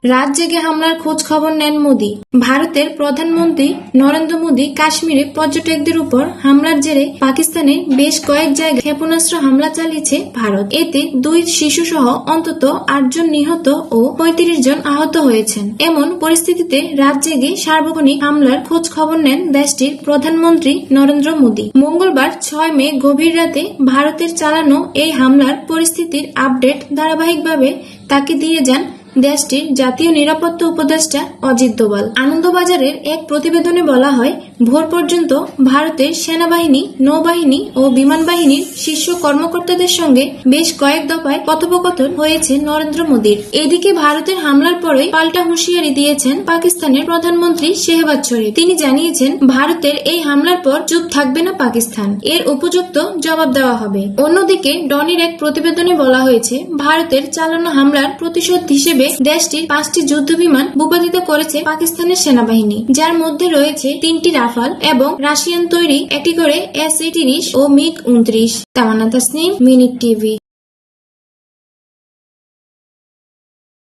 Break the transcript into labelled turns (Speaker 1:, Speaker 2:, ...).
Speaker 1: রাত জেগে হামলার খোঁজ খবর নেন মোদি। ভারতের প্রধানমন্ত্রী নরেন্দ্র মোদি কাশ্মীরে পর্যটকদের উপর হামলার জেরে পাকিস্তানে বেশ কয়েক জায়গায় ক্ষেপণাস্ত্র হামলা চালিয়েছে ভারত। এতে 2 শিশু সহ অন্তত 8 জন নিহত ও 35 জন আহত হয়েছেন। এমন পরিস্থিতিতে রাত জেগে সার্বক্ষণিক হামলার খোঁজ খবর নেন দেশটির প্রধানমন্ত্রী নরেন্দ্র মোদি। মঙ্গলবার 6 মে গভীর রাতে ভারতের চালানো এই হামলার পরিস্থিতির আপডেট ধারাবাহিকভাবে তাকে দিয়ে যান দেশটির জাতীয় নিরাপত্তা উপদেষ্টা অজিত দোভাল। আনন্দবাজারের এক প্রতিবেদনে বলা হয়, ভোর পর্যন্ত ভারতের সেনাবাহিনী, নৌবাহিনী ও বিমান বাহিনীর শীর্ষ কর্মকর্তাদের সঙ্গে বেশ কয়েক দফায় কথোপকথন হয়েছে নরেন্দ্র মোদীর। এদিকে ভারতের হামলার পরেই পাল্টা হুঁশিয়ারি দিয়েছেন পাকিস্তানের প্রধানমন্ত্রী শেহবাজ শরীফ। তিনি জানিয়েছেন, ভারতের এই হামলার পর চুপ থাকবে না পাকিস্তান, এর উপযুক্ত জবাব দেওয়া হবে। অন্যদিকে ডনির এক প্রতিবেদনে বলা হয়েছে, ভারতের চালানো হামলার প্রতিশোধ হিসেবে দেশটির 5টি যুদ্ধবিমান ভূপাতিত করেছে পাকিস্তানের সেনাবাহিনী, যার মধ্যে রয়েছে 3টি রাফাল এবং রাশিয়ান তৈরি একটি করে SA-30 ও MiG-29। তামান্না তাসনিম, মিনিট টিভি।